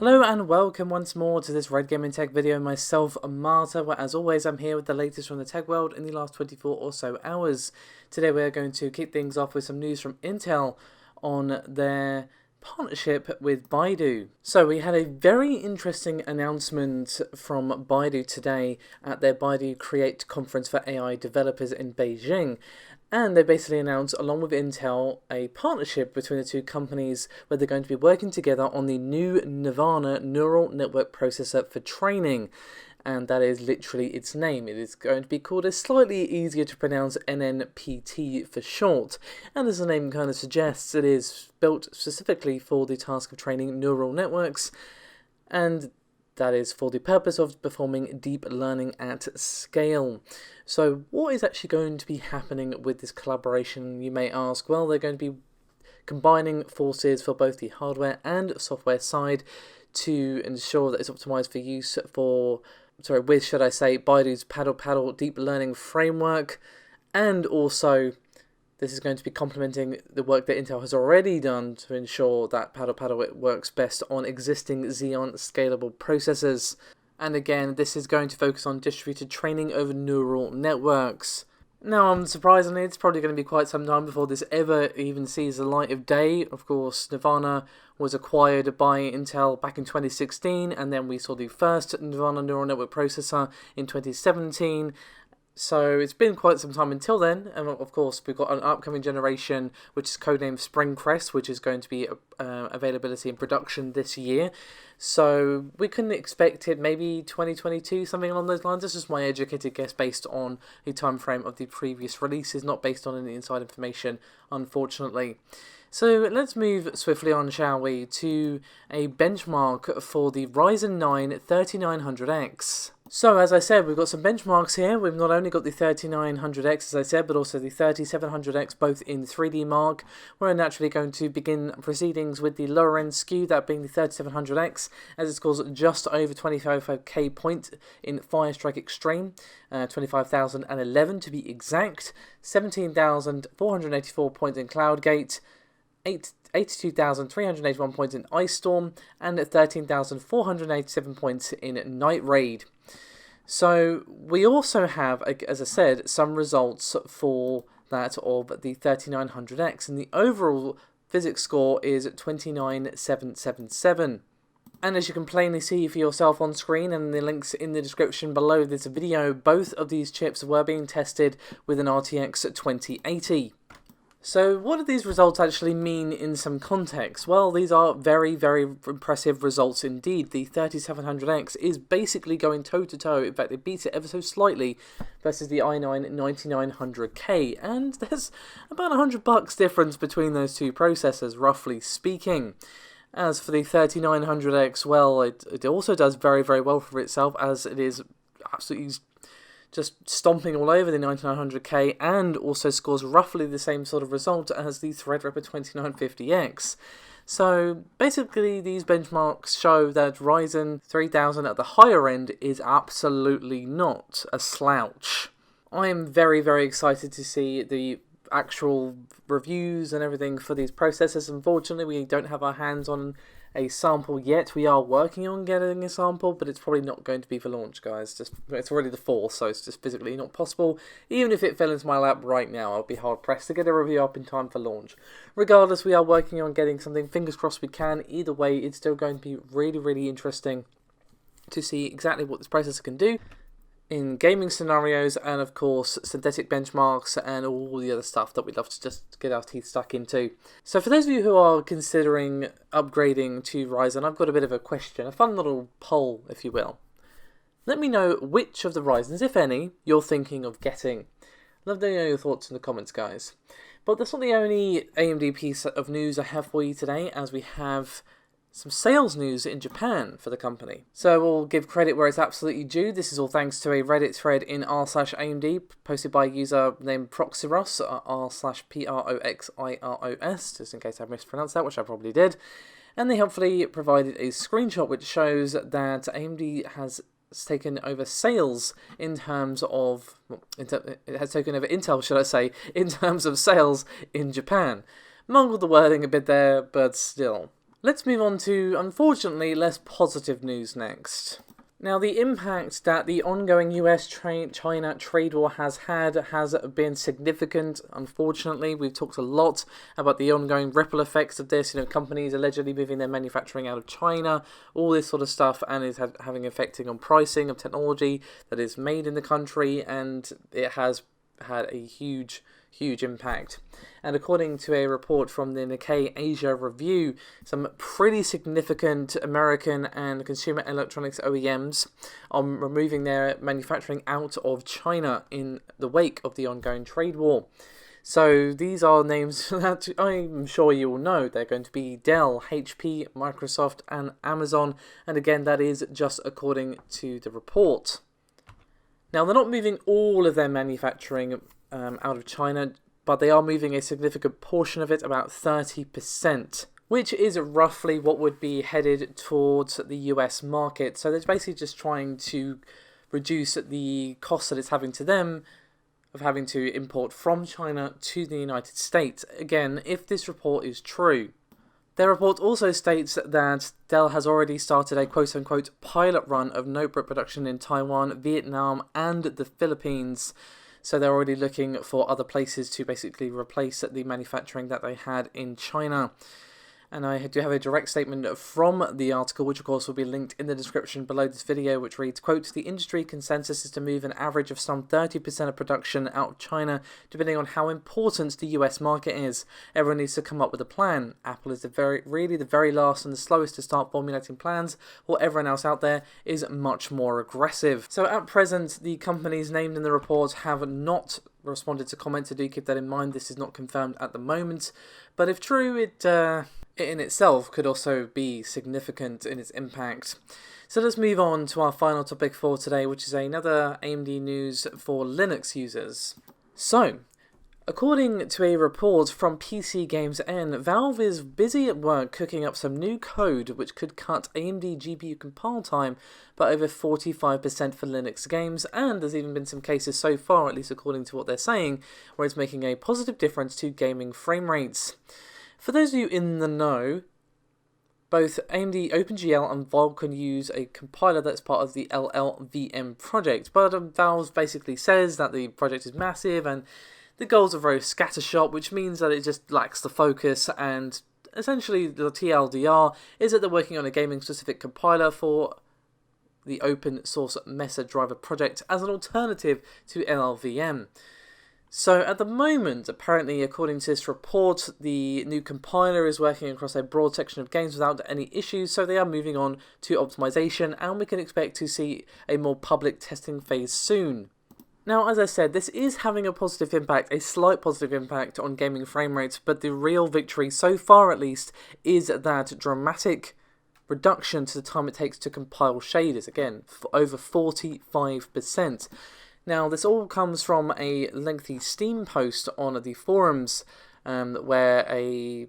Hello and welcome once more to this Red Gaming Tech video. Myself, Marta, where as always I'm here with the latest from the tech world in the last 24 or so hours. Today we're going to kick things off with some news from Intel on their partnership with Baidu. So we had a very interesting announcement from Baidu today at their Baidu Create conference for AI developers in Beijing. And they basically announced, along with Intel, a partnership between the two companies where they're going to be working together on the new Nervana Neural Network Processor for training. And that is literally its name. It is going to be called a slightly easier to pronounce NNP-T for short. And as the name kind of suggests, it is built specifically for the task of training neural networks. And that is for the purpose of performing deep learning at scale. So what is actually going to be happening with this collaboration, you may ask? Well, they're going to be combining forces for both the hardware and software side to ensure that it's optimized for use with Baidu's Paddle deep learning framework, and also this is going to be complementing the work that Intel has already done to ensure that Paddle works best on existing Xeon scalable processors. And again, this is going to focus on distributed training over neural networks. Now, unsurprisingly, it's probably going to be quite some time before this ever even sees the light of day. Of course, Nervana was acquired by Intel back in 2016, and then we saw the first Nervana neural network processor in 2017. So it's been quite some time until then, and of course we've got an upcoming generation which is codenamed Springcrest, which is going to be availability in production this year. So we can expect it maybe 2022, something along those lines. This is my educated guess based on the time frame of the previous releases, not based on any inside information, unfortunately. So let's move swiftly on, shall we, to a benchmark for the Ryzen 9 3900X. So as I said, we've got some benchmarks here. We've not only got the 3900X, as I said, but also the 3700X, both in 3D Mark. We're naturally going to begin proceedings with the lower end SKU, that being the 3700X, as it scores just over 25k point in Firestrike Extreme, 25,011 to be exact, 17,484 points in Cloudgate, 82,381 points in Ice Storm, and 13,487 points in Night Raid. So we also have, as I said, some results for that of the 3900X, and the overall physics score is 29777. And as you can plainly see for yourself on screen and the links in the description below this video, both of these chips were being tested with an RTX 2080. So what do these results actually mean in some context? Well, these are very, very impressive results indeed. The 3700X is basically going toe-to-toe, in fact it beats it ever so slightly, versus the i9 9900K, and there's about $100 difference between those two processors, roughly speaking. As for the 3900X, well, it also does very, very well for itself, as it is absolutely just stomping all over the 9900K, and also scores roughly the same sort of result as the Threadripper 2950X. So basically these benchmarks show that Ryzen 3000 at the higher end is absolutely not a slouch. I am very, very excited to see the actual reviews and everything for these processors. Unfortunately, we don't have our hands on a sample yet. We are working on getting a sample, but it's probably not going to be for launch, guys. It's already the 4th, so it's just physically not possible. Even if it fell into my lap right now, I'll be hard pressed to get a review up in time for launch. Regardless, we are working on getting something. Fingers crossed we can. Either way, it's still going to be really, really interesting to see exactly what this processor can do in gaming scenarios, and of course synthetic benchmarks and all the other stuff that we'd love to just get our teeth stuck into. So for those of you who are considering upgrading to Ryzen, I've got a bit of a question, a fun little poll if you will. Let me know which of the Ryzens, if any, you're thinking of getting. Love to know your thoughts in the comments, guys. But that's not the only AMD piece of news I have for you today, as we have some sales news in Japan for the company. So we'll give credit where it's absolutely due. This is all thanks to a Reddit thread in r/AMD posted by a user named Proxiros, r/PROXIROS, just in case I mispronounced that, which I probably did. And they helpfully provided a screenshot which shows that AMD has taken over sales in terms of, it has taken over Intel, should I say, in terms of sales in Japan. Mungled the wording a bit there, but still. Let's move on to, unfortunately, less positive news next. Now, the impact that the ongoing US-China trade war has had has been significant, unfortunately. We've talked a lot about the ongoing ripple effects of this, companies allegedly moving their manufacturing out of China, all this sort of stuff, and it's having effecting on pricing of technology that is made in the country, and it has had a huge impact. And according to a report from the Nikkei Asia Review, some pretty significant American and consumer electronics OEMs are removing their manufacturing out of China in the wake of the ongoing trade war. So these are names that I'm sure you all know. They're going to be Dell, HP, Microsoft, and Amazon. And again, that is just according to the report. Now, they're not moving all of their manufacturing out of China, but they are moving a significant portion of it, about 30%, which is roughly what would be headed towards the US market. So they're basically just trying to reduce the cost that it's having to them of having to import from China to the United States. Again, if this report is true. Their report also states that Dell has already started a quote-unquote pilot run of notebook production in Taiwan, Vietnam, and the Philippines. So they're already looking for other places to basically replace the manufacturing that they had in China. And I do have a direct statement from the article, which of course will be linked in the description below this video, which reads, quote, "The industry consensus is to move an average of some 30% of production out of China, depending on how important the US market is. Everyone needs to come up with a plan. Apple is really the very last and the slowest to start formulating plans, while everyone else out there is much more aggressive." So at present, the companies named in the report have not responded to comments, so do keep that in mind. This is not confirmed at the moment, but if true, it in itself could also be significant in its impact. So let's move on to our final topic for today, which is another AMD news for Linux users. So, according to a report from PC Games N, Valve is busy at work cooking up some new code which could cut AMD GPU compile time by over 45% for Linux games, and there's even been some cases so far, at least according to what they're saying, where it's making a positive difference to gaming frame rates. For those of you in the know, both AMD OpenGL and Vulkan use a compiler that's part of the LLVM project, but Valve basically says that the project is massive and the goals are very scattershot, which means that it just lacks the focus, and essentially the TLDR is that they're working on a gaming-specific compiler for the open source Mesa driver project as an alternative to LLVM. So at the moment, apparently, according to this report, the new compiler is working across a broad section of games without any issues, so they are moving on to optimization, and we can expect to see a more public testing phase soon. Now, as I said, this is having a positive impact, a slight positive impact on gaming frame rates, but the real victory, so far at least, is that dramatic reduction to the time it takes to compile shaders, again, for over 45%. Now, this all comes from a lengthy Steam post on the forums, where they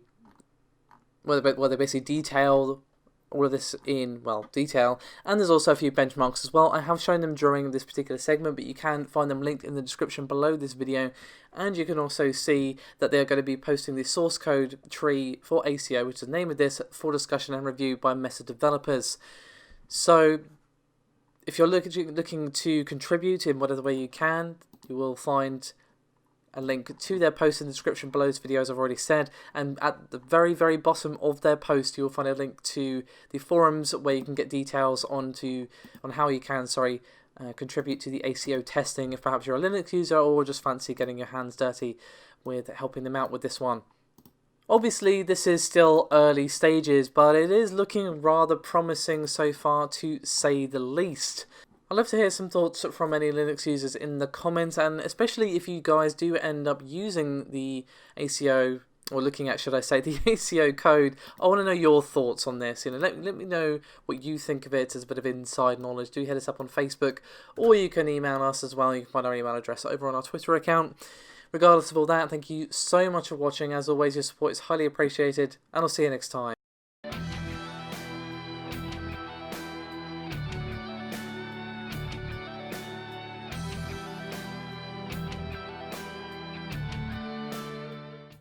basically detail all of this in, detail, and there's also a few benchmarks as well. I have shown them during this particular segment, but you can find them linked in the description below this video, and you can also see that they're going to be posting the source code tree for ACO, which is the name of this, for discussion and review by Mesa developers. So, if you're looking to contribute in whatever way you can, you will find a link to their post in the description below this video, as I've already said, and at the very, very bottom of their post, you will find a link to the forums where you can get details on how you can, contribute to the ACO testing if perhaps you're a Linux user or just fancy getting your hands dirty with helping them out with this one. Obviously, this is still early stages, but it is looking rather promising so far, to say the least. I'd love to hear some thoughts from any Linux users in the comments, and especially if you guys do end up using the ACO, or looking at, should I say, the ACO code. I want to know your thoughts on this. Let me know what you think of it as a bit of inside knowledge. Do hit us up on Facebook, or you can email us as well. You can find our email address over on our Twitter account. Regardless of all that, thank you so much for watching. As always, your support is highly appreciated, and I'll see you next time.